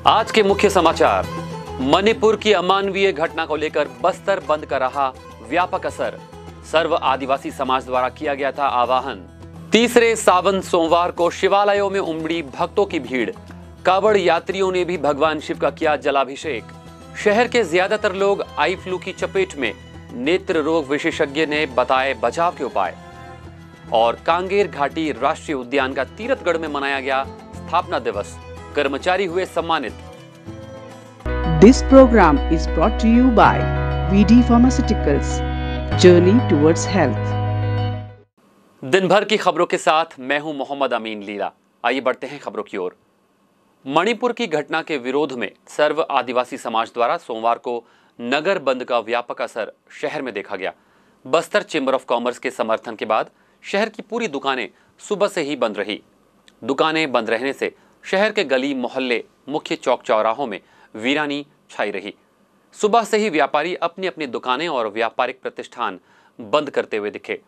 आज के मुख्य समाचार। मणिपुर की अमानवीय घटना को लेकर बस्तर बंद का रहा व्यापक असर। सर्व आदिवासी समाज द्वारा किया गया था आह्वान। तीसरे सावन सोमवार को शिवालयों में उमड़ी भक्तों की भीड़। कावड़ यात्रियों ने भी भगवान शिव का किया जलाभिषेक। शहर के ज्यादातर लोग आई फ्लू की चपेट में। नेत्र रोग विशेषज्ञ ने बताए बचाव के उपाय। और कांगेर घाटी राष्ट्रीय उद्यान का तीरथगढ़ में मनाया गया स्थापना दिवस। कर्मचारी हुए सम्मानित। This program is brought to you by VD Pharmaceuticals, Journey towards Health। दिन भर की खबरों के साथ मैं हूं मोहम्मद अमीन लीला। आइए बढ़ते हैं खबरों की ओर। मणिपुर की घटना के विरोध में सर्व आदिवासी समाज द्वारा सोमवार को नगर बंद का व्यापक असर शहर में देखा गया। बस्तर चेंबर ऑफ कॉमर्स के समर्थन के बाद शहर की पूरी दुकानें सुबह से ही बंद रही। दुकानें बंद रहने से शहर के गली मोहल्ले, मुख्य चौक चौराहों में वीरानी छाई रही। सुबह से ही व्यापारी अपनी अपनी दुकानें और व्यापारिक प्रतिष्ठान बंद करते हुए दिखे।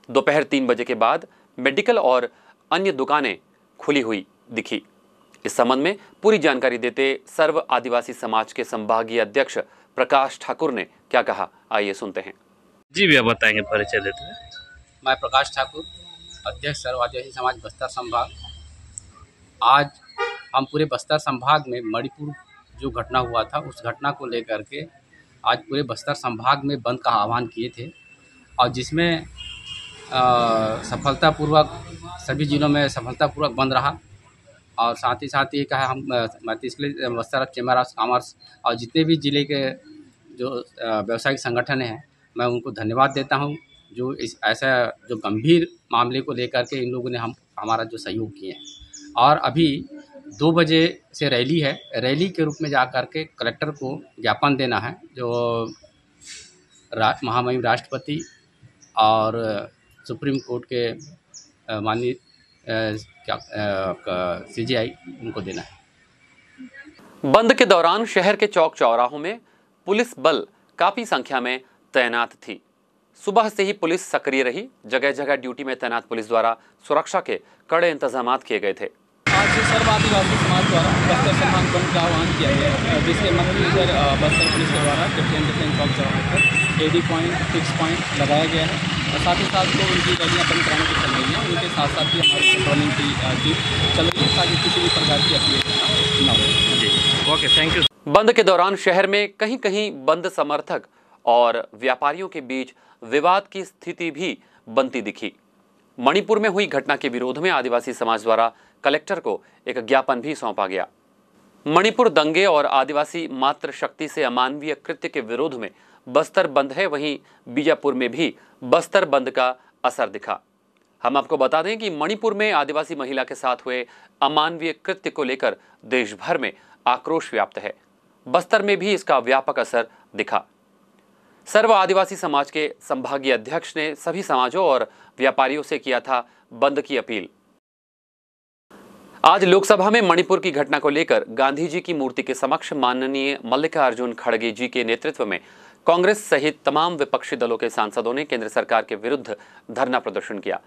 दोपहर 3 बजे के बाद मेडिकल और अन्य दुकानें खुली हुई दिखी। इस संबंध में पूरी जानकारी देते सर्व आदिवासी समाज के संभागीय अध्यक्ष प्रकाश ठाकुर ने क्या कहा, आइए सुनते हैं। जी भैया, बताएंगे, परिचय देते हैं। मैं प्रकाश ठाकुर, अध्यक्ष सर्व आदिवासी समाज बस्तर संभाग। आज हम पूरे बस्तर संभाग में मणिपुर जो घटना हुआ था उस घटना को लेकर के आज पूरे बस्तर संभाग में बंद का आह्वान किए थे, और जिसमें सफलतापूर्वक सभी जिलों में सफलतापूर्वक बंद रहा। और साथ ही ये कहा हम इसलिए बस्तर चेंबर ऑफ कॉमर्स और जितने भी जिले के जो व्यावसायिक संगठन हैं, मैं उनको धन्यवाद देता हूं जो इस ऐसा जो गंभीर मामले को लेकर के इन लोगों ने हमारा जो सहयोग किए हैं। और अभी 2 बजे से रैली है। रैली के रूप में जा कर के कलेक्टर को ज्ञापन देना है, जो महामहिम राष्ट्रपति और सुप्रीम कोर्ट के माननीय CJI उनको देना है। बंद के दौरान शहर के चौक चौराहों में पुलिस बल काफी संख्या में तैनात थी। सुबह से ही पुलिस सक्रिय रही। जगह जगह ड्यूटी में तैनात पुलिस द्वारा सुरक्षा के कड़े इंतजाम किए गए थे। आज सर्व आदिवासी समाज द्वारा बस्तर संभाग बंद का आह्वान किया गया है, जिसके मद्देनजर बस्तर पुलिस के द्वारा डिफरेंट चौक चौराहे पर AD पॉइंट, फिक्स पॉइंट लगाया गया है। और साथ ही साथ जो उनकी रैलियाँ बंद कराने की चल रही हैं, उनके साथ साथ ही हमारी पेट्रोलिंग की टीम चल रही है ताकि किसी भी प्रकार की असुविधा न हो। जी, ओके, थैंक यू। बंद के दौरान शहर में कहीं कहीं बंद समर्थक और व्यापारियों के बीच विवाद की स्थिति भी बनती दिखी। मणिपुर में हुई घटना के विरोध में आदिवासी समाज द्वारा कलेक्टर को एक ज्ञापन भी सौंपा गया। मणिपुर दंगे और आदिवासी मातृ शक्ति से अमानवीय कृत्य के विरोध में बस्तर बंद है, वहीं बीजापुर में भी बस्तर बंद का असर दिखा। हम आपको बता दें कि मणिपुर में आदिवासी महिला के साथ हुए अमानवीय कृत्य को लेकर देश भर में आक्रोश व्याप्त है। बस्तर में भी इसका व्यापक असर दिखा। सर्व आदिवासी समाज के संभागीय अध्यक्ष ने सभी समाजों और व्यापारियों से किया था बंद की अपील। आज लोकसभा में मणिपुर की घटना को लेकर गांधी जी की मूर्ति के समक्ष माननीय मल्लिकार्जुन खड़गे जी के नेतृत्व में कांग्रेस सहित तमाम विपक्षी दलों के सांसदों ने केंद्र सरकार के विरुद्ध धरना प्रदर्शन किया।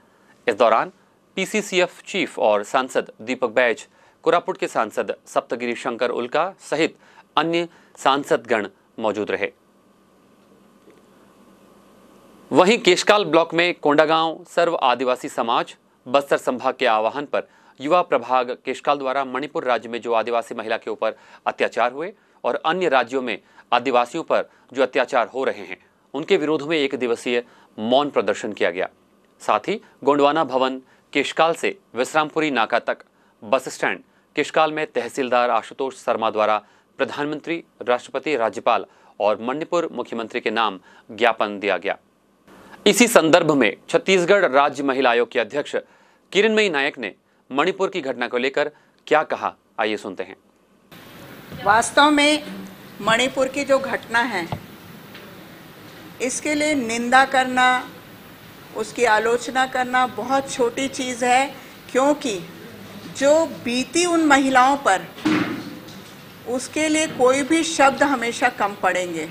इस दौरान PCCF चीफ और सांसद दीपक बैज, कोरापुट के सांसद सप्तगिरी शंकर उल्का सहित अन्य सांसदगण मौजूद रहे। वहीं केशकाल ब्लॉक में कोंडागांव सर्व आदिवासी समाज बस्तर संभाग के आह्वान पर युवा प्रभाग केशकाल द्वारा मणिपुर राज्य में जो आदिवासी महिला के ऊपर अत्याचार हुए और अन्य राज्यों में आदिवासियों पर जो अत्याचार हो रहे हैं, उनके विरोध में 1 दिवसीय मौन प्रदर्शन किया गया। साथ ही गोंडवाना भवन केशकाल से विश्रामपुरी नाका तक बस स्टैंड केशकाल में तहसीलदार आशुतोष शर्मा द्वारा प्रधानमंत्री, राष्ट्रपति, राज्यपाल और मणिपुर मुख्यमंत्री के नाम ज्ञापन दिया गया। इसी संदर्भ में छत्तीसगढ़ राज्य महिला आयोग के अध्यक्ष किरणमयी नायक ने मणिपुर की घटना को लेकर क्या कहा, आइए सुनते हैं। वास्तव में मणिपुर की जो घटना है, इसके लिए निंदा करना, उसकी आलोचना करना बहुत छोटी चीज़ है, क्योंकि जो बीती उन महिलाओं पर, उसके लिए कोई भी शब्द हमेशा कम पड़ेंगे।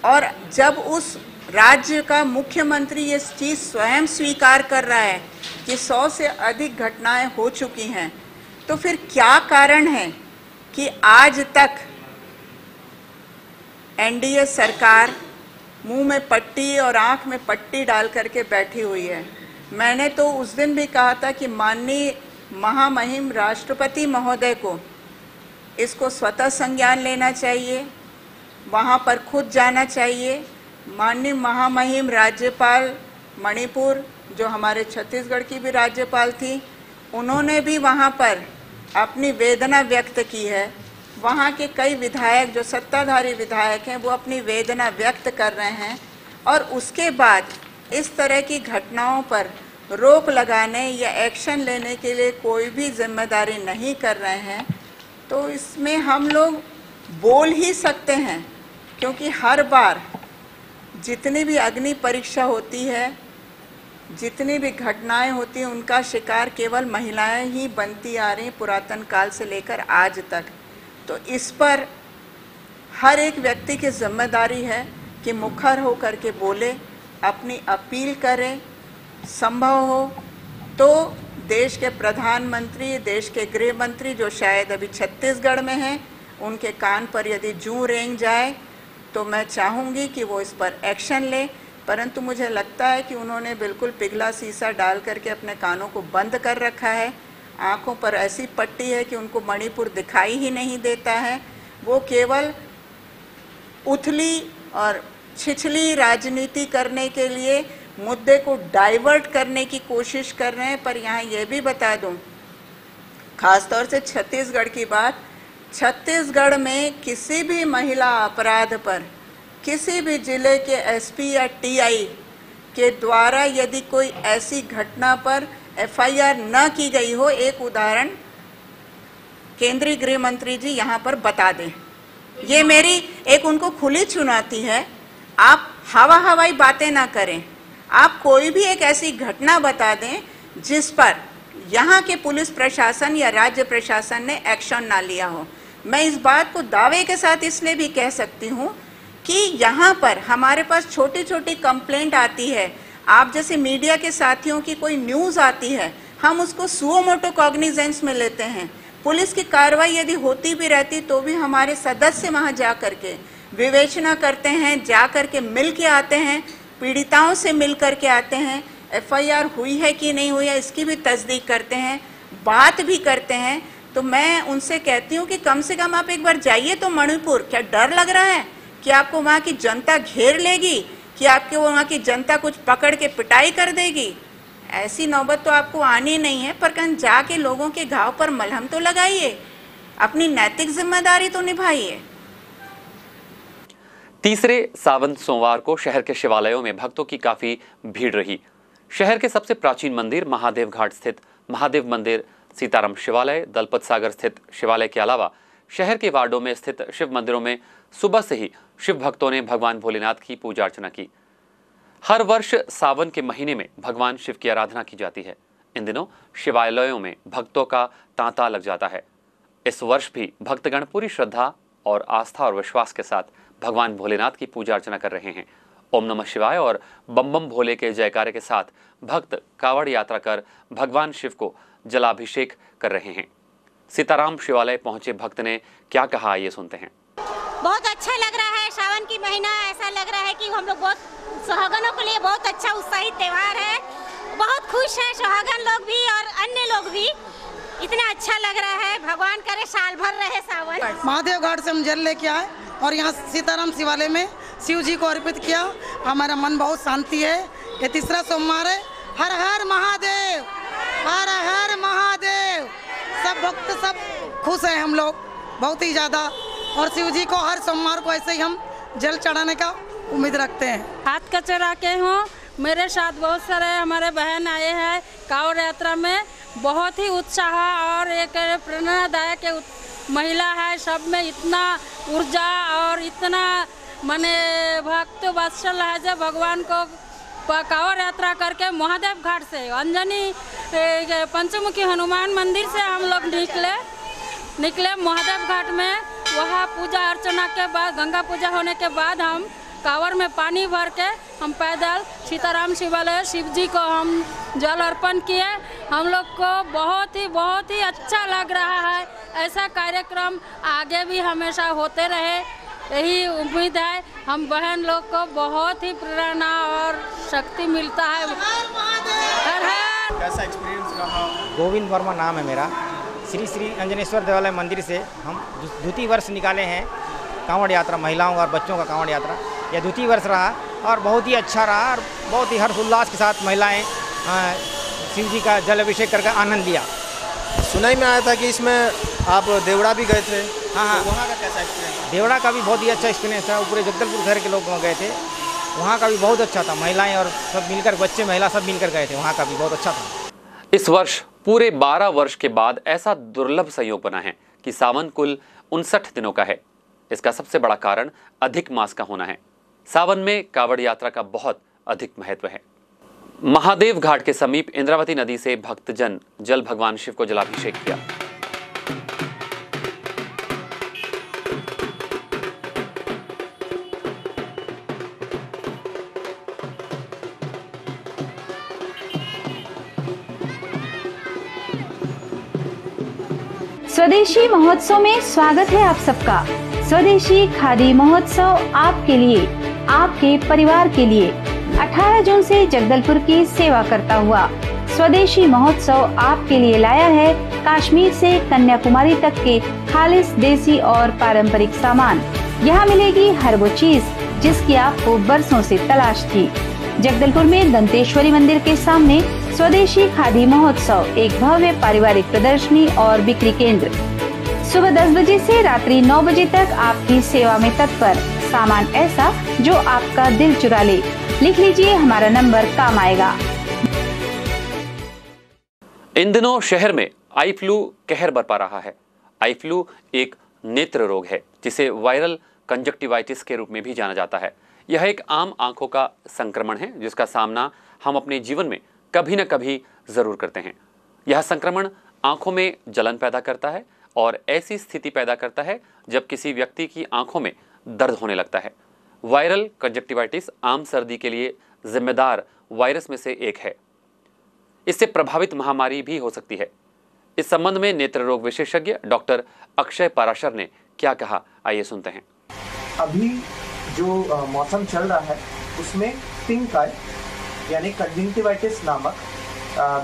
और जब उस राज्य का मुख्यमंत्री ये चीज़ स्वयं स्वीकार कर रहा है कि 100 से अधिक घटनाएं हो चुकी हैं, तो फिर क्या कारण है कि आज तक एनडीए सरकार मुंह में पट्टी और आंख में पट्टी डाल करके बैठी हुई है। मैंने तो उस दिन भी कहा था कि माननीय महामहिम राष्ट्रपति महोदय को इसको स्वतः संज्ञान लेना चाहिए, वहाँ पर खुद जाना चाहिए। माननीय महामहिम राज्यपाल मणिपुर, जो हमारे छत्तीसगढ़ की भी राज्यपाल थी, उन्होंने भी वहाँ पर अपनी वेदना व्यक्त की है। वहाँ के कई विधायक, जो सत्ताधारी विधायक हैं, वो अपनी वेदना व्यक्त कर रहे हैं और उसके बाद इस तरह की घटनाओं पर रोक लगाने या एक्शन लेने के लिए कोई भी जिम्मेदारी नहीं कर रहे हैं। तो इसमें हम लोग बोल ही सकते हैं, क्योंकि हर बार जितनी भी अग्नि परीक्षा होती है, जितनी भी घटनाएं होती हैं, उनका शिकार केवल महिलाएं ही बनती आ रही पुरातन काल से लेकर आज तक। तो इस पर हर एक व्यक्ति की जिम्मेदारी है कि मुखर हो करके बोले, अपनी अपील करे। संभव हो तो देश के प्रधानमंत्री, देश के गृह मंत्री, जो शायद अभी छत्तीसगढ़ में हैं, उनके कान पर यदि जूं रेंग जाए तो मैं चाहूँगी कि वो इस पर एक्शन ले। परंतु मुझे लगता है कि उन्होंने बिल्कुल पिघला शीशा डाल करके अपने कानों को बंद कर रखा है। आँखों पर ऐसी पट्टी है कि उनको मणिपुर दिखाई ही नहीं देता है। वो केवल उथली और छिछली राजनीति करने के लिए मुद्दे को डाइवर्ट करने की कोशिश कर रहे हैं। पर यहाँ ये भी बता दूँ, खासतौर से छत्तीसगढ़ की बात, छत्तीसगढ़ में किसी भी महिला अपराध पर किसी भी जिले के एसपी या टीआई के द्वारा यदि कोई ऐसी घटना पर एफआईआर न की गई हो, एक उदाहरण केंद्रीय गृह मंत्री जी यहाँ पर बता दें। ये मेरी एक उनको खुली चुनौती है। आप हवाई बातें ना करें, आप कोई भी एक ऐसी घटना बता दें जिस पर यहाँ के पुलिस प्रशासन या राज्य प्रशासन ने एक्शन ना लिया हो। मैं इस बात को दावे के साथ इसलिए भी कह सकती हूँ कि यहाँ पर हमारे पास छोटी छोटी कंप्लेंट आती है, आप जैसे मीडिया के साथियों की कोई न्यूज़ आती है, हम उसको सुओ मोटो कॉग्निजेंस में लेते हैं। पुलिस की कार्रवाई यदि होती भी रहती तो भी हमारे सदस्य वहाँ जा कर के विवेचना करते हैं, जा कर के मिल के आते हैं, पीड़िताओं से मिल कर के आते हैं, एफआईआर हुई है कि नहीं हुई है इसकी भी तस्दीक करते हैं, बात भी करते हैं। तो मैं उनसे कहती हूँ कि कम से कम आप एक बार जाइए तो मणिपुर। क्या डर लग रहा है कि आपको वहाँ की जनता घेर लेगी, कि आपके वहाँ की जनता कुछ पकड़ के पिटाई कर देगी? ऐसी नौबत तो आपको आनी नहीं है। पर कहीं जाके लोगों के घाव पर मलहम तो लगाइए, अपनी नैतिक जिम्मेदारी तो निभाइए। तीसरे सावन सोमवार को शहर के शिवालयों में भक्तों की काफी भीड़ रही। शहर के सबसे प्राचीन मंदिर महादेव घाट स्थित महादेव मंदिर, सीताराम शिवालय, दलपत सागर स्थित शिवालय के अलावा शहर के वार्डों में स्थित शिव मंदिरों में सुबह से ही शिव भक्तों ने भगवान भोलेनाथ की पूजा अर्चना की। हर वर्ष सावन के महीने में भगवान शिव की आराधना की जाती है। इन दिनों शिवालयों में भक्तों का तांता लग जाता है। इस वर्ष भी भक्तगण पूरी श्रद्धा और आस्था और विश्वास के साथ भगवान भोलेनाथ की पूजा अर्चना कर रहे हैं। ओम नमः शिवाय और बम बम भोले के जयकारे के साथ भक्त कावड़ यात्रा कर भगवान शिव को जलाभिषेक कर रहे हैं। सीताराम शिवालय पहुंचे भक्त ने क्या कहा, ये सुनते हैं। बहुत अच्छा लग रहा है। सावन की महीना ऐसा लग रहा है कि हम लोग बहुत सुहागनों के लिए बहुत अच्छा उत्साहित त्यौहार है। बहुत खुश हैं सुहागन लोग भी और अन्य लोग भी। इतना अच्छा लग रहा है। भगवान करे साल भर रहे सावन। महादेव घाट से हम जल लेके आए और यहाँ सीताराम शिवालय में शिव जी को अर्पित किया। हमारा मन बहुत शांति है। ये तीसरा सोमवार है। हर हर महादेव, हर हर महादेव। सब भक्त सब खुश हैं हम लोग बहुत ही ज़्यादा। और शिव जी को हर सोमवार को ऐसे ही हम जल चढ़ाने का उम्मीद रखते हैं। हाथ का चढ़ा के हूँ। मेरे साथ बहुत सारे हमारे बहन आए हैं कांवड़ यात्रा में। बहुत ही उत्साह और एक प्रेरणादायक महिला है। सब में इतना ऊर्जा और इतना माने भक्त वत्सल है जो भगवान को कांवड़ यात्रा करके महादेव घाट से अंजनी पंचमुखी हनुमान मंदिर से हम लोग निकले महादेव घाट में। वहाँ पूजा अर्चना के बाद, गंगा पूजा होने के बाद हम कांवड़ में पानी भर के हम पैदल सीताराम शिवालय शिव जी को हम जल अर्पण किए। हम लोग को बहुत ही अच्छा लग रहा है। ऐसा कार्यक्रम आगे भी हमेशा होते रहे, यही उम्मीद है। हम बहन लोग को बहुत ही प्रेरणा और शक्ति मिलता है। हर हर। कैसा एक्सपीरियंस रहा? गोविंद वर्मा नाम है मेरा। श्री श्री अंजनेश्वर देवालय मंदिर से हम द्वितीय वर्ष निकाले हैं कांवड़ यात्रा, महिलाओं और बच्चों का कांवड़ यात्रा। यह द्वितीय वर्ष रहा और बहुत ही अच्छा रहा और बहुत ही हर्ष उल्लास के साथ महिलाएं शिव जी का जल अभिषेक करके आनंद लिया। सुनाई में आया था कि इसमें आप देवड़ा भी गए थे। हाँ, तो वहाँ का कैसा एक्सपीरियंस? देवड़ा का भी बहुत ही अच्छा एक्सपीरियंस था। पूरे जगदलपुर शहर के लोग गए थे, वहाँ का भी बहुत अच्छा था। महिलाएं और सब मिलकर, बच्चे महिला सब मिलकर गए थे, वहाँ का भी बहुत अच्छा था। इस वर्ष पूरे 12 वर्ष के बाद ऐसा दुर्लभ संयोग बना है कि सावन कुल 59 दिनों का है। इसका सबसे बड़ा कारण अधिक मास का होना है। सावन में कांवड़ यात्रा का बहुत अधिक महत्व है। महादेव घाट के समीप इंद्रावती नदी से भक्तजन जल भगवान शिव को जलाभिषेक किया। स्वदेशी महोत्सव में स्वागत है आप सबका। स्वदेशी खादी महोत्सव आपके लिए, आपके परिवार के लिए 18 जून से जगदलपुर की सेवा करता हुआ स्वदेशी महोत्सव आपके लिए लाया है कश्मीर से कन्याकुमारी तक के खालिस देसी और पारंपरिक सामान। यहाँ मिलेगी हर वो चीज जिसकी आपको बरसों से तलाश थी। जगदलपुर में दंतेश्वरी मंदिर के सामने स्वदेशी खादी महोत्सव एक भव्य पारिवारिक प्रदर्शनी और बिक्री केंद्र। सुबह 10 बजे से रात्रि 9 बजे तक आपकी सेवा में तत्पर। सामान ऐसा जो आपका दिल चुरा ले। लिख लीजिए, हमारा नंबर काम आएगा। इन दिनों शहर में आई फ्लू कहर बरपा रहा है। आई फ्लू एक नेत्र रोग है जिसे वायरल कंजक्टिवाइटिस के रूप में भी जाना जाता है। यह एक आम आंखों का संक्रमण है जिसका सामना हम अपने जीवन में कभी न कभी जरूर करते हैं। यह संक्रमण आंखों में जलन पैदा करता है और ऐसी स्थिति पैदा करता है जब किसी व्यक्ति की आंखों में दर्द होने लगता है। वायरल कंजक्टिवाइटिस आम सर्दी के लिए जिम्मेदार वायरस में से एक है। इससे प्रभावित महामारी भी हो सकती है। इस संबंध में नेत्र रोग विशेषज्ञ डॉक्टर अक्षय पाराशर ने क्या कहा, आइए सुनते हैं। अभी जो मौसम चल रहा है उसमें पिंक आई यानी कंजक्टिवाइटिस नामक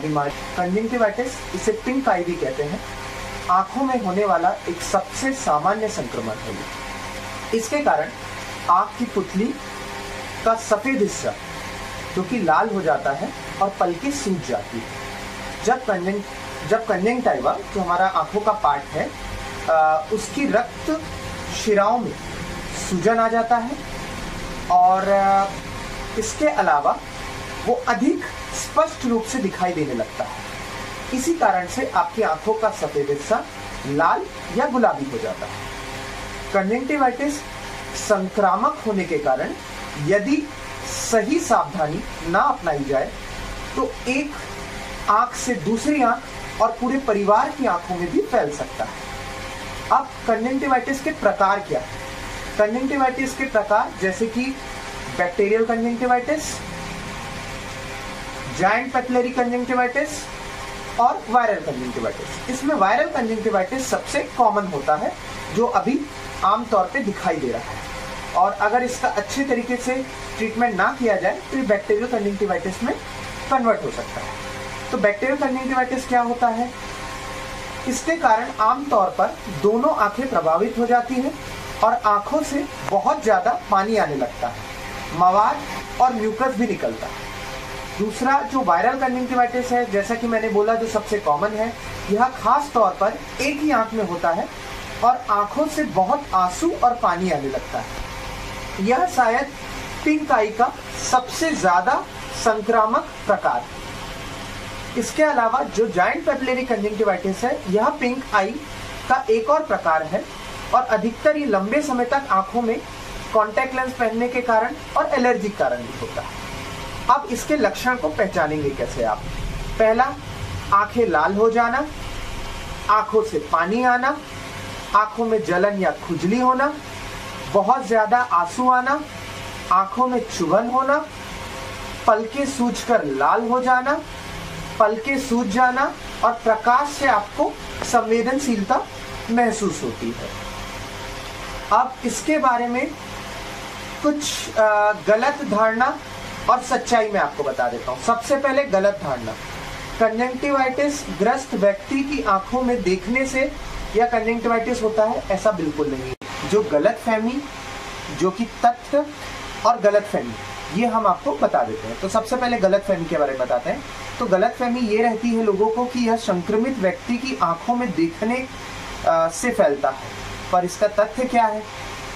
बीमारी, कंजक्टिवाइटिस इसे पिंक आई भी कहते हैं, आंखों में होने वाला एक सबसे सामान्य संक्रमण है। इसके कारण आंख की पुतली का सफेद हिस्सा जो कि लाल हो जाता है और पलकें सूज जाती है। जब कंजक्टिवा जो हमारा आंखों का पार्ट है उसकी रक्त शिराओं में सूजन आ जाता है और इसके अलावा वो अधिक स्पष्ट रूप से दिखाई देने लगता है। इसी कारण से आपकी आंखों का सफेद हिस्सा लाल या गुलाबी हो जाता है। कंजक्टिवाइटिस संक्रामक होने के कारण यदि सही सावधानी ना अपनाई जाए तो एक आंख से दूसरी आंख और पूरे परिवार की आंखों में भी फैल सकता है। अब कंजक्टिवाइटिस के प्रकार क्या है? कंजक्टिवाइटिस के प्रकार जैसे कि bacterial conjunctivitis, giant papillary conjunctivitis और वायरल कंजक्टिवाइटिस। इसमें वायरल कंजक्टिवाइटिस सबसे कॉमन होता है जो अभी आमतौर पे दिखाई दे रहा है और अगर इसका अच्छे तरीके से ट्रीटमेंट ना किया जाए तो ये बैक्टीरियल कंजक्टिवाइटिस में कन्वर्ट हो सकता है। तो बैक्टीरियल कंजक्टिवाइटिस क्या होता है? इसके कारण आमतौर पर दोनों आंखें प्रभावित हो जाती हैं और आंखों से बहुत ज़्यादा पानी आने लगता है, मवाद और म्यूकस भी निकलता है। दूसरा जो वायरल कंजक्टिवाइटिस है, जैसा कि मैंने बोला, जो सबसे कॉमन है, यह खास तौर पर एक ही आंख में होता है और आंखों से बहुत आंसू और पानी आने लगता है। यह शायद पिंक आई का सबसे ज्यादा संक्रामक प्रकार है। इसके अलावा जो जायंट पेपिलरी कंजक्टिवाइटिस है, यह पिंक आई का एक और प्रकार है और अधिकतर ये लंबे समय तक आंखों में कॉन्टैक्ट लेंस पहनने के कारण और एलर्जी के कारण भी होता है। अब इसके लक्षण को पहचानेंगे कैसे आप? पहला, आंखें लाल हो जाना, आंखों से पानी आना, आंखों में जलन या खुजली होना, बहुत ज्यादा आंसू आना, आंखों में चुभन होना, पलकें सूजकर लाल हो जाना, पलकें सूज जाना और प्रकाश से आपको संवेदनशीलता महसूस होती है। अब इसके बारे में कुछ गलत धारणा और सच्चाई मैं आपको बता देता हूँ। सबसे पहले गलत धारणा, कंजंक्टिवाइटिस ग्रस्त व्यक्ति की आंखों में देखने से या कंजंक्टिवाइटिस होता है, ऐसा बिल्कुल नहीं है। जो गलतफहमी, जो कि तथ्य और गलतफहमी, ये हम आपको बता देते हैं। तो सबसे पहले गलतफहमी के बारे में बताते हैं। तो गलतफहमी ये रहती है लोगों को कि यह संक्रमित व्यक्ति की आंखों में देखने से फैलता है, पर इसका तथ्य क्या है,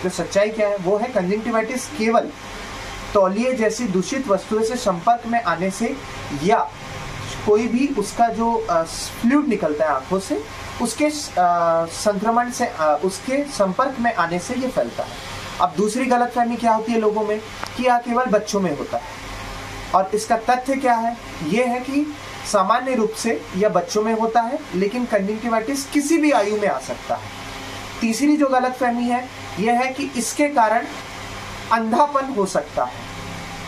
जो सच्चाई क्या है, वो है कंजंक्टिवाइटिस केवल तौलिए जैसी दूषित वस्तुओं से संपर्क में आने से या कोई भी उसका जो फ्लूइड निकलता है आंखों से, उसके संक्रमण से, उसके संपर्क में आने से ये फैलता है। अब दूसरी गलतफहमी क्या होती है लोगों में कि यह केवल बच्चों में होता है, और इसका तथ्य क्या है, ये है कि सामान्य रूप से यह बच्चों में होता है, लेकिन कंजंक्टिवाइटिस किसी भी आयु में आ सकता है। तीसरी जो गलतफहमी है यह है कि इसके कारण अंधापन हो सकता है।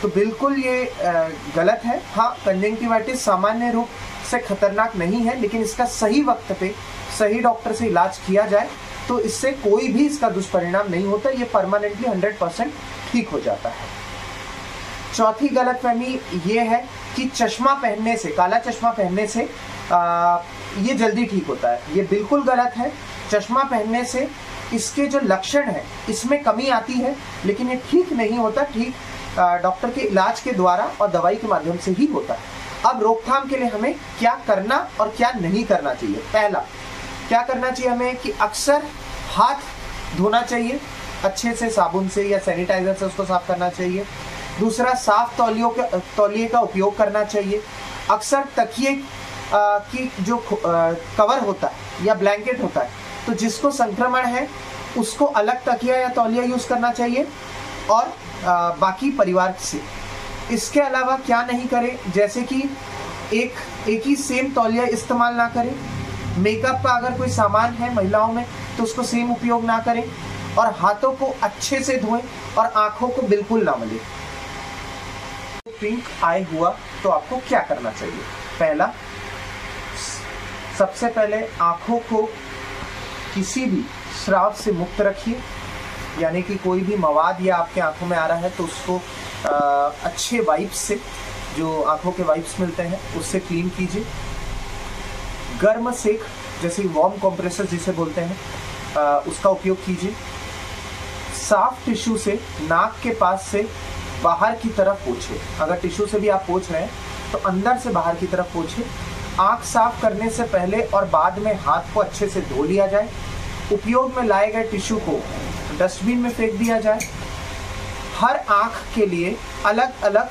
तो बिल्कुल ये गलत है। हाँ, कंजंक्टिवाइटिस सामान्य रूप से खतरनाक नहीं है, लेकिन इसका सही वक्त पे सही डॉक्टर से इलाज किया जाए तो इससे कोई भी इसका दुष्परिणाम नहीं होता, ये परमानेंटली 100% ठीक हो जाता है। चौथी गलतफहमी ये है कि चश्मा पहनने से, काला चश्मा पहनने से ये जल्दी ठीक होता है। ये बिल्कुल गलत है। चश्मा पहनने से इसके जो लक्षण है इसमें कमी आती है, लेकिन ये ठीक नहीं होता। ठीक डॉक्टर के इलाज के द्वारा और दवाई के माध्यम से ही होता है। अब रोकथाम के लिए हमें क्या करना और क्या नहीं करना चाहिए। पहला, क्या करना चाहिए हमें कि अक्सर हाथ धोना चाहिए, अच्छे से साबुन से या सैनिटाइजर से उसको साफ करना चाहिए। दूसरा, साफ तौलिए का उपयोग करना चाहिए। अक्सर तकिए की जो कवर होता है या ब्लैंकेट होता है, तो जिसको संक्रमण है उसको अलग तकिया या तौलिया यूज़ करना चाहिए और बाकी परिवार से। इसके अलावा क्या नहीं करें, जैसे कि एक ही सेम तौलिया इस्तेमाल ना करें। मेकअप का अगर कोई सामान है महिलाओं में तो उसको सेम उपयोग ना करें, और हाथों को अच्छे से धोएं और आँखों को बिल्कुल ना मलें। पिंक आई हुआ तो आपको क्या करना चाहिए। पहला, सबसे पहले आँखों को किसी भी स्राव से मुक्त रखिए, यानी कि कोई भी मवाद या आपके आंखों में आ रहा है तो उसको अच्छे वाइप्स से, जो आंखों के वाइप्स मिलते हैं उससे क्लीन कीजिए। गर्म सेक, जैसे वार्म कंप्रेसर जिसे बोलते हैं, उसका उपयोग कीजिए। साफ टिश्यू से नाक के पास से बाहर की तरफ पोंछिए। अगर टिश्यू से भी आप पोंछ रहे हैं तो अंदर से बाहर की तरफ पोंछिए। आँख साफ करने से पहले और बाद में हाथ को अच्छे से धो लिया जाए। उपयोग में लाए गए टिश्यू को डस्टबिन में फेंक दिया जाए। हर आँख के लिए अलग अलग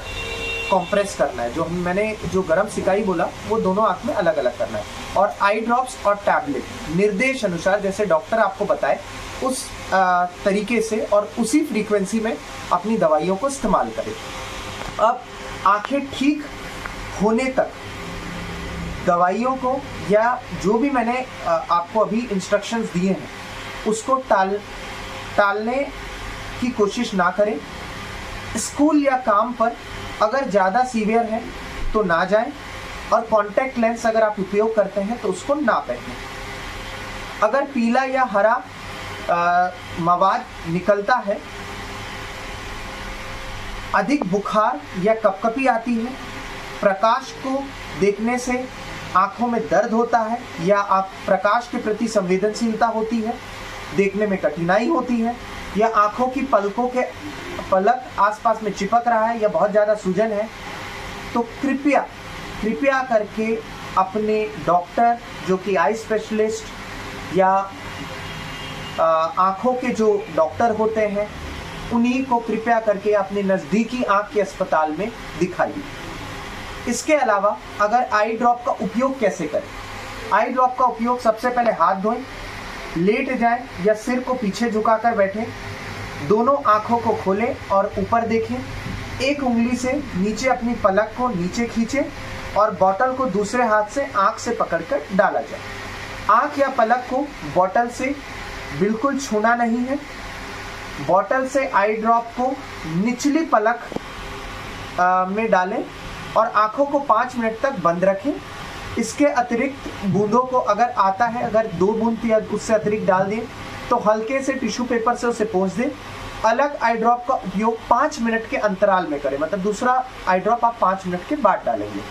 कंप्रेस करना है। मैंने जो गरम सिकाई बोला वो दोनों आँख में अलग अलग करना है। और आई ड्रॉप्स और टैबलेट निर्देश अनुसार, जैसे डॉक्टर आपको बताए उस तरीके से और उसी फ्रीक्वेंसी में अपनी दवाइयों को इस्तेमाल करें। अब आँखें ठीक होने तक दवाइयों को या जो भी मैंने आपको अभी इंस्ट्रक्शंस दिए हैं उसको टालने की कोशिश ना करें। स्कूल या काम पर अगर ज़्यादा सीवियर है तो ना जाएं, और कॉन्टैक्ट लेंस अगर आप उपयोग करते हैं तो उसको ना पहनें। अगर पीला या हरा मवाद निकलता है, अधिक बुखार या कपकपी आती है, प्रकाश को देखने से आंखों में दर्द होता है या आप प्रकाश के प्रति संवेदनशीलता होती है, देखने में कठिनाई होती है, या आंखों की पलक आसपास में चिपक रहा है या बहुत ज़्यादा सूजन है, तो कृपया करके अपने डॉक्टर, जो कि आई स्पेशलिस्ट या आँखों के जो डॉक्टर होते हैं, उन्हीं को कृपया करके अपने नज़दीकी आँख के अस्पताल में दिखाइए। इसके अलावा अगर आई ड्रॉप का उपयोग कैसे करें। आई ड्रॉप का उपयोग सबसे पहले हाथ धोएं, लेट जाएं या सिर को पीछे झुकाकर बैठें, दोनों आँखों को खोलें और ऊपर देखें। एक उंगली से नीचे अपनी पलक को नीचे खींचें और बोतल को दूसरे हाथ से आँख से पकड़कर डाला जाए। आँख या पलक को बोतल से बिल्कुल छूना नहीं है। बोतल से आई ड्रॉप को निचली पलक में डालें और आँखों को 5 मिनट तक बंद रखें। इसके अतिरिक्त बूंदों को अगर आता है, अगर 2 बूंद या उससे अतिरिक्त डाल दें तो हल्के से टिश्यू पेपर से उसे पोंछ दें। अलग आई ड्रॉप का उपयोग 5 मिनट के अंतराल में करें, मतलब दूसरा आई ड्रॉप आप 5 मिनट के बाद डालेंगे।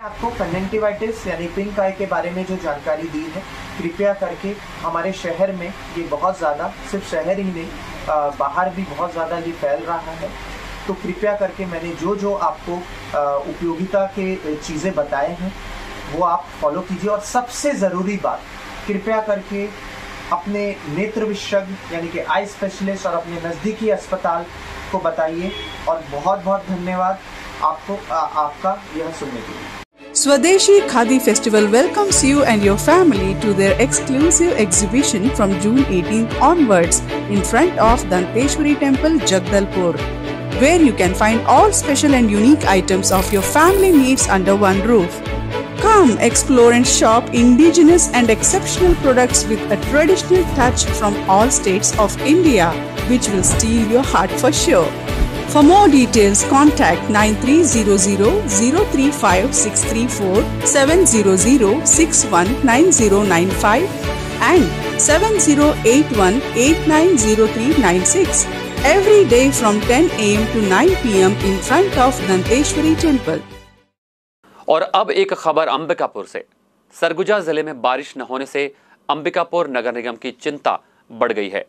आपको कंजंक्टिवाइटिस यानी पिंक आई के बारे में जो जानकारी दी है, कृपया करके हमारे शहर में ये बहुत ज़्यादा, सिर्फ शहर ही नहीं बाहर भी बहुत ज़्यादा ये फैल रहा है। तो कृपया करके मैंने जो आपको उपयोगिता के चीज़ें बताए हैं वो आप फॉलो कीजिए। और सबसे ज़रूरी बात, कृपया करके अपने नेत्र विशेषज्ञ यानी कि आई स्पेशलिस्ट और अपने नज़दीकी अस्पताल को बताइए। और बहुत बहुत धन्यवाद आपको आपका यह सुनने के लिए। Swadeshi Khadi Festival welcomes you and your family to their exclusive exhibition from June 18th onwards in front of Danteshwari Temple, Jagdalpur, where you can find all special and unique items of your family needs under one roof. Come explore and shop indigenous and exceptional products with a traditional touch from all states of India, which will steal your heart for sure. For more details, contact 9300-035-634, 700-619095 and 7081-890396. Every day from 10 a.m. to 9 p.m. in front of Danteshwari Temple. और अब एक खबर अंबिकापुर से। सरगुजा जिले में बारिश न होने से अंबिकापुर नगर निगम की चिंता बढ़ गई है।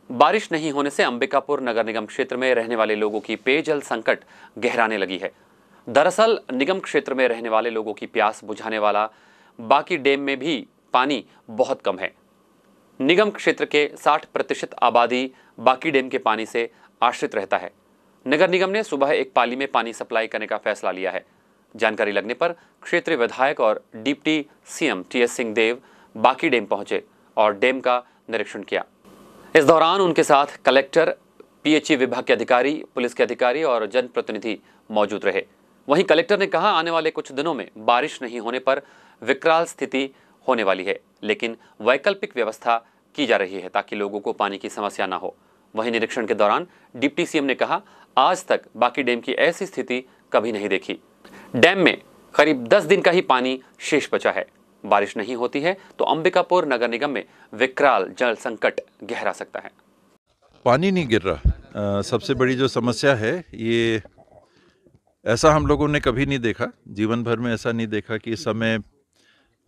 बारिश नहीं होने से अंबिकापुर नगर निगम क्षेत्र में रहने वाले लोगों की पेयजल संकट गहराने लगी है। दरअसल निगम क्षेत्र में रहने वाले लोगों की प्यास बुझाने वाला बाकी डैम में भी पानी बहुत कम है। निगम क्षेत्र के 60% आबादी बाकी डैम के पानी से आश्रित रहता है। नगर निगम ने सुबह एक पाली में पानी सप्लाई करने का फैसला लिया है। जानकारी लगने पर क्षेत्रीय विधायक और डिप्टी सीएम टीएस सिंहदेव बाकी डैम पहुंचे और डैम का निरीक्षण किया। इस दौरान उनके साथ कलेक्टर, पीएचई विभाग के अधिकारी, पुलिस के अधिकारी और जनप्रतिनिधि मौजूद रहे। वहीं कलेक्टर ने कहा, आने वाले कुछ दिनों में बारिश नहीं होने पर विकराल स्थिति होने वाली है, लेकिन वैकल्पिक व्यवस्था की जा रही है ताकि लोगों को पानी की समस्या ना हो। वहीं निरीक्षण के दौरान डिप्टी सीएम ने कहा, आज तक बाकी डैम की ऐसी स्थिति कभी नहीं देखी। डैम में करीब 10 दिन का ही पानी शेष बचा है। बारिश नहीं होती है तो अंबिकापुर नगर निगम में विकराल जल संकट गहरा सकता है। पानी नहीं गिर रहा, सबसे बड़ी जो समस्या है ये, ऐसा हम लोगों ने कभी नहीं देखा, जीवन भर में ऐसा नहीं देखा कि इस समय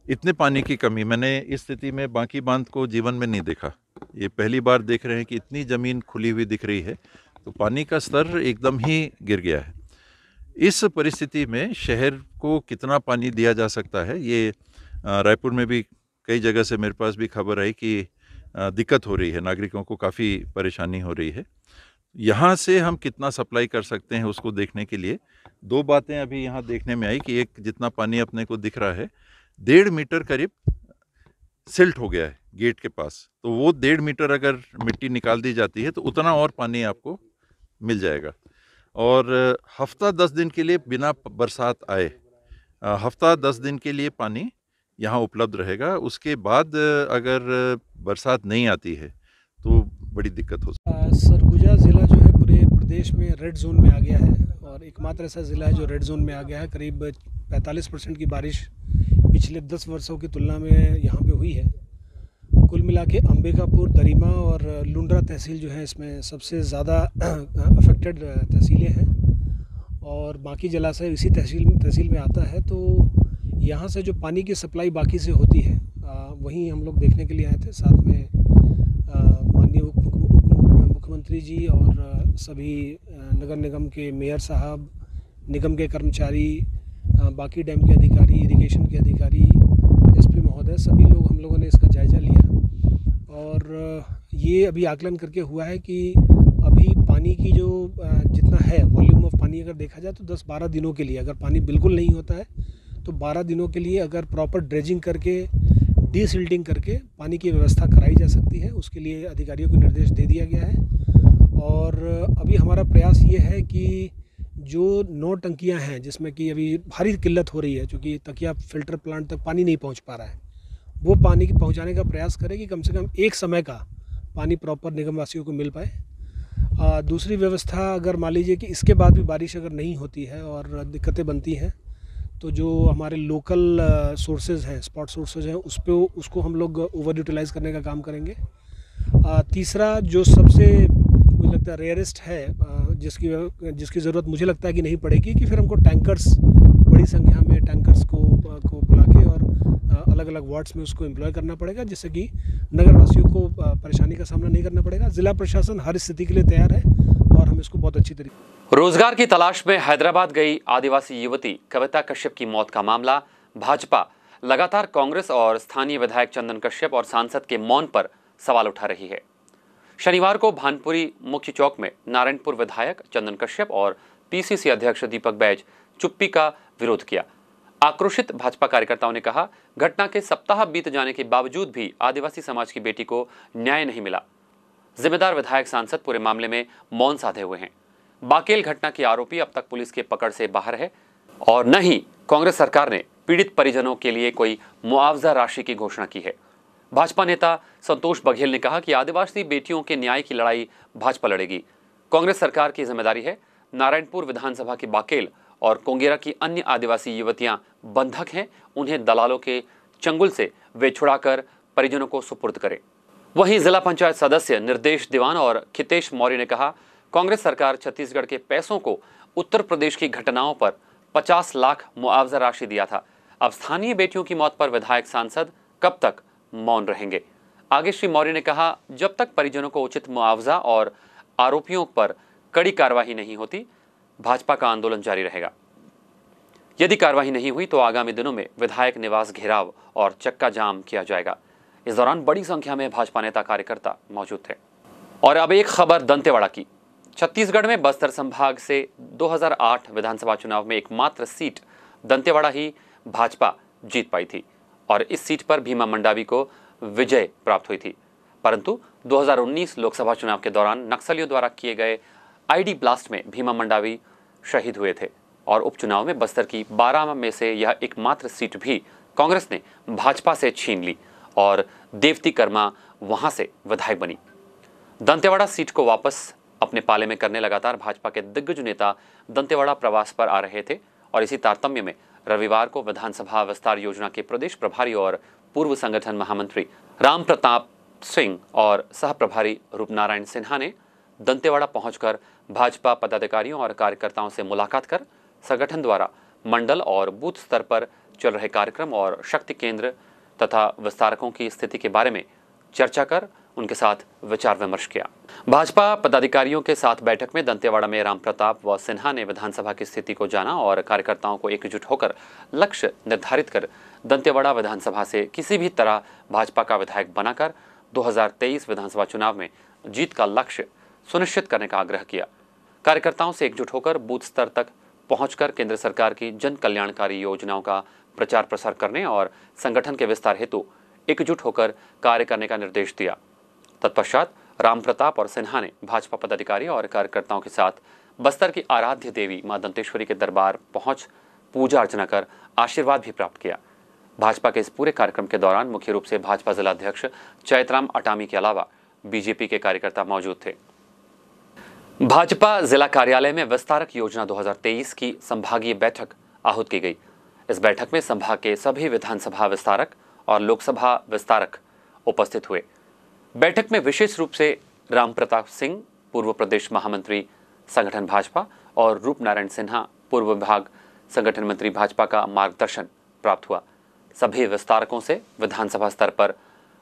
इतने पानी की कमी। मैंने इस स्थिति में बांकी बांध को जीवन में नहीं देखा। ये पहली बार देख रहे हैं कि इतनी ज़मीन खुली हुई दिख रही है, तो पानी का स्तर एकदम ही गिर गया है। इस परिस्थिति में शहर को कितना पानी दिया जा सकता है, ये रायपुर में भी कई जगह से मेरे पास भी खबर आई कि दिक्कत हो रही है, नागरिकों को काफ़ी परेशानी हो रही है। यहाँ से हम कितना सप्लाई कर सकते हैं उसको देखने के लिए 2 बातें अभी यहाँ देखने में आई कि एक, जितना पानी अपने को दिख रहा है 1.5 मीटर करीब सिल्ट हो गया है गेट के पास, तो वो 1.5 मीटर अगर मिट्टी निकाल दी जाती है तो उतना और पानी आपको मिल जाएगा। और हफ्ता 10 दिन के लिए बिना बरसात आए, हफ्ता 10 दिन के लिए पानी यहाँ उपलब्ध रहेगा। उसके बाद अगर बरसात नहीं आती है तो बड़ी दिक्कत हो सकती है। सरगुजा ज़िला जो है पूरे प्रदेश में रेड जोन में आ गया है और एकमात्र ऐसा ज़िला है जो रेड जोन में आ गया है। करीब 45% की बारिश पिछले 10 वर्षों की तुलना में यहाँ पे हुई है। कुल मिला के अंबिकापुर, दरिमा और लुंड्रा तहसील जो है इसमें सबसे ज़्यादा अफेक्टेड तहसीलें हैं और बाकी जलाशय इसी तहसील में आता है। तो यहाँ से जो पानी की सप्लाई बाकी से होती है वहीं हम लोग देखने के लिए आए थे। साथ में माननीय उप मुख्यमंत्री जी और सभी नगर निगम के मेयर साहब, निगम के कर्मचारी, बाकी डैम के अधिकारी, इरिगेशन के अधिकारी, एसपी महोदय, सभी लोग हम लोगों ने इसका जायज़ा लिया और ये अभी आकलन करके हुआ है कि अभी पानी की जो जितना है वॉल्यूम ऑफ पानी अगर देखा जाए तो 10-12 दिनों के लिए, अगर पानी बिल्कुल नहीं होता है तो 12 दिनों के लिए अगर प्रॉपर ड्रेजिंग करके, डीसिल्टिंग करके पानी की व्यवस्था कराई जा सकती है। उसके लिए अधिकारियों को निर्देश दे दिया गया है और अभी हमारा प्रयास ये है कि जो 9 टंकियां हैं जिसमें कि अभी भारी किल्लत हो रही है, क्योंकि तकिया फिल्टर प्लांट तक पानी नहीं पहुंच पा रहा है, वो पानी पहुंचाने का प्रयास करें कि कम से कम एक समय का पानी प्रॉपर निगम वासियों को मिल पाए। दूसरी व्यवस्था, अगर मान लीजिए कि इसके बाद भी बारिश अगर नहीं होती है और दिक्कतें बनती हैं, तो जो हमारे लोकल सोर्सेज हैं, स्पॉट सोर्सेज हैं, उसको हम लोग ओवर यूटिलाइज़ करने का काम करेंगे। तीसरा जो सबसे मुझे लगता है रेयरेस्ट है, जिसकी ज़रूरत मुझे लगता है कि नहीं पड़ेगी, कि फिर हमको टैंकर्स, बड़ी संख्या में टैंकर्स को बुला के और अलग अलग वार्ड्स में उसको एम्प्लॉय करना पड़ेगा, जिससे कि नगरवासियों को परेशानी का सामना नहीं करना पड़ेगा। ज़िला प्रशासन हर स्थिति के लिए तैयार है और हम इसको बहुत अच्छी तरीके। रोजगार की तलाश में हैदराबाद गई आदिवासी युवती कविता कश्यप की मौत का मामला भाजपा लगातार कांग्रेस और स्थानीय विधायक चंदन कश्यप और सांसद के मौन पर सवाल उठा रही है। शनिवार को भानपुरी मुख्य चौक में नारायणपुर विधायक चंदन कश्यप और पीसीसी अध्यक्ष दीपक बैज चुप्पी का विरोध किया। आक्रोशित भाजपा कार्यकर्ताओं ने कहा, घटना के सप्ताह बीत जाने के बावजूद भी आदिवासी समाज की बेटी को न्याय नहीं मिला। जिम्मेदार विधायक सांसद पूरे मामले में मौन साधे हुए हैं। बाकेल घटना के आरोपी अब तक पुलिस के पकड़ से बाहर है और न ही कांग्रेस सरकार ने पीड़ित परिजनों के लिए कोई मुआवजा राशि की घोषणा की है। भाजपा नेता संतोष बघेल ने कहा कि आदिवासी बेटियों के न्याय की लड़ाई भाजपा लड़ेगी। कांग्रेस सरकार की जिम्मेदारी है। नारायणपुर विधानसभा की बाकेल और कोंगेरा की अन्य आदिवासी युवतियां बंधक हैं, उन्हें दलालों के चंगुल से वे छुड़ाकर परिजनों को सुपुर्द करें। वहीं जिला पंचायत सदस्य निर्देश दीवान और खितेश मौर्य ने कहा, कांग्रेस सरकार छत्तीसगढ़ के पैसों को उत्तर प्रदेश की घटनाओं पर 50 लाख मुआवजा राशि दिया था। अब स्थानीय बेटियों की मौत पर विधायक सांसद कब तक मौन रहेंगे? आगे श्री मौर्य ने कहा, जब तक परिजनों को उचित मुआवजा और आरोपियों पर कड़ी कार्रवाई नहीं होती, भाजपा का आंदोलन जारी रहेगा। यदि कार्रवाई नहीं हुई तो आगामी दिनों में विधायक निवास घेराव और चक्का जाम किया जाएगा। इस दौरान बड़ी संख्या में भाजपा नेता कार्यकर्ता मौजूद थे। और अब एक खबर दंतेवाड़ा की। छत्तीसगढ़ में बस्तर संभाग से 2008 विधानसभा चुनाव में एकमात्र सीट दंतेवाड़ा ही भाजपा जीत पाई थी और इस सीट पर भीमा मंडावी को विजय प्राप्त हुई थी। परंतु 2019 लोकसभा चुनाव के दौरान नक्सलियों द्वारा किए गए आईडी ब्लास्ट में भीमा मंडावी शहीद हुए थे और उपचुनाव में बस्तर की 12 में से यह एकमात्र सीट भी कांग्रेस ने भाजपा से छीन ली और देवती कर्मा वहां से विधायक बनी। दंतेवाड़ा सीट को वापस अपने पाले में करने लगातार भाजपा के दिग्गज नेता दंतेवाड़ा प्रवास पर आ रहे थे और इसी तारतम्य में रविवार को विधानसभा विस्तार योजना के प्रदेश प्रभारी और पूर्व संगठन महामंत्री राम प्रताप सिंह और सह प्रभारी रूपनारायण सिन्हा ने दंतेवाड़ा पहुंचकर भाजपा पदाधिकारियों और कार्यकर्ताओं से मुलाकात कर संगठन द्वारा मंडल और बूथ स्तर पर चल रहे कार्यक्रम और शक्ति केंद्र तथा विस्तारकों की स्थिति के बारे में चर्चा कर उनके साथ विचार विमर्श किया। भाजपा पदाधिकारियों के साथ बैठक में दंतेवाड़ा में राम प्रताप व सिन्हा ने विधानसभा की स्थिति को जाना और कार्यकर्ताओं को एकजुट होकर लक्ष्य निर्धारित कर दंतेवाड़ा विधानसभा से किसी भी तरह भाजपा का विधायक बनाकर 2023 विधानसभा चुनाव में जीत का लक्ष्य सुनिश्चित करने का आग्रह किया। कार्यकर्ताओं से एकजुट होकर बूथ स्तर तक पहुंचकर केंद्र सरकार की जन कल्याणकारी योजनाओं का प्रचार प्रसार करने और संगठन के विस्तार हेतु एकजुट होकर कार्य करने का निर्देश दिया। तत्पश्चात राम प्रताप और सिन्हा ने भाजपा पदाधिकारी और कार्यकर्ताओं के साथ बस्तर की आराध्य देवी मां दंतेश्वरी के दरबार पहुंच पूजा अर्चना कर आशीर्वाद भी प्राप्त किया। भाजपा के इस पूरे कार्यक्रम के दौरान मुख्य रूप से भाजपा जिलाध्यक्ष चैतराम अटामी के अलावा बीजेपी के कार्यकर्ता मौजूद थे। भाजपा जिला कार्यालय में विस्तारक योजना 2023 की संभागीय बैठक आहूत की गई। इस बैठक में संभाग के सभी विधानसभा विस्तारक और लोकसभा विस्तारक उपस्थित हुए। बैठक में विशेष रूप से राम प्रताप सिंह पूर्व प्रदेश महामंत्री संगठन भाजपा और रूपनारायण सिन्हा पूर्व विभाग संगठन मंत्री भाजपा का मार्गदर्शन प्राप्त हुआ। सभी विस्तारकों से विधानसभा स्तर पर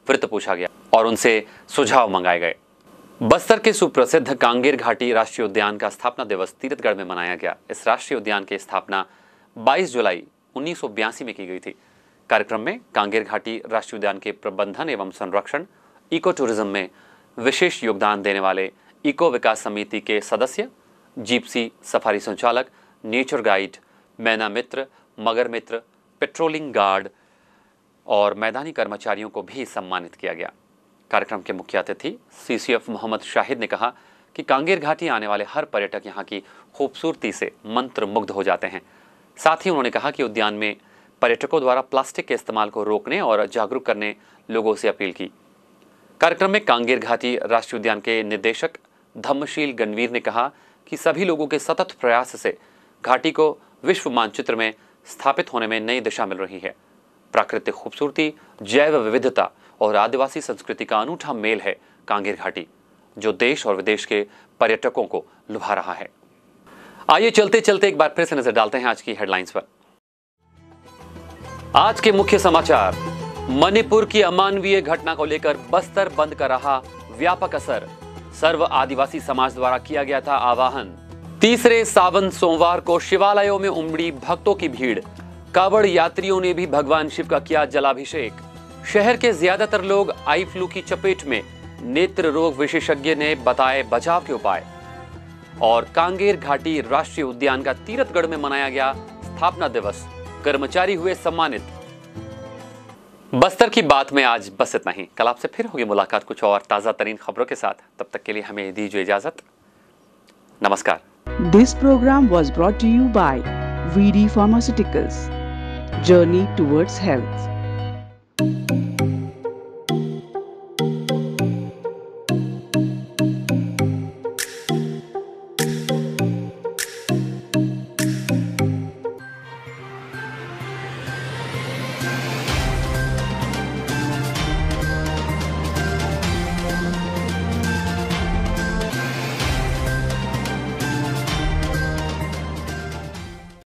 वृत्त पूछा गया और उनसे सुझाव मंगाए गए। बस्तर के सुप्रसिद्ध कांगेर घाटी राष्ट्रीय उद्यान का स्थापना दिवस तीरथगढ़ में मनाया गया। इस राष्ट्रीय उद्यान की स्थापना 22 जुलाई 1982 में की गई थी। कार्यक्रम में कांगेर घाटी राष्ट्रीय उद्यान के प्रबंधन एवं संरक्षण, इको टूरिज्म में विशेष योगदान देने वाले इको विकास समिति के सदस्य, जीपसी सफारी संचालक, नेचर गाइड, मैना मित्र, मगर मित्र, पेट्रोलिंग गार्ड और मैदानी कर्मचारियों को भी सम्मानित किया गया। कार्यक्रम के मुख्य अतिथि सीसीएफ मोहम्मद शाहिद ने कहा कि कांगेर घाटी आने वाले हर पर्यटक यहाँ की खूबसूरती से मंत्रमुग्ध हो जाते हैं। साथ ही उन्होंने कहा कि उद्यान में पर्यटकों द्वारा प्लास्टिक के इस्तेमाल को रोकने और जागरूक करने लोगों से अपील की। कार्यक्रम में कांगेर घाटी राष्ट्रीय उद्यान के निदेशक धम्मशील गणवीर ने कहा कि सभी लोगों के सतत प्रयास से घाटी को विश्व मानचित्र में स्थापित होने में नई दिशा मिल रही है। प्राकृतिक खूबसूरती, जैव विविधता और आदिवासी संस्कृति का अनूठा मेल है कांगेर घाटी, जो देश और विदेश के पर्यटकों को लुभा रहा है। आइए चलते चलते एक बार फिर से नजर डालते हैं आज की हेडलाइंस पर। आज के मुख्य समाचार। मणिपुर की अमानवीय घटना को लेकर बस्तर बंद का रहा व्यापक असर। सर्व आदिवासी समाज द्वारा किया गया था आह्वान। तीसरे सावन सोमवार को शिवालयों में उमड़ी भक्तों की भीड़। कांवड़ यात्रियों ने भी भगवान शिव का किया जलाभिषेक। शहर के ज्यादातर लोग आई फ्लू की चपेट में। नेत्र रोग विशेषज्ञ ने बताए बचाव के उपाय। और कांगेर घाटी राष्ट्रीय उद्यान का तीरथगढ़ में मनाया गया स्थापना दिवस। कर्मचारी हुए सम्मानित। बस्तर की बात में आज बस इतना ही। कल आपसे फिर होगी मुलाकात कुछ और ताजा तरीन खबरों के साथ। तब तक के लिए हमें दीजिए इजाजत। नमस्कार। This program was brought to you by VD Pharmaceuticals. Journey towards health.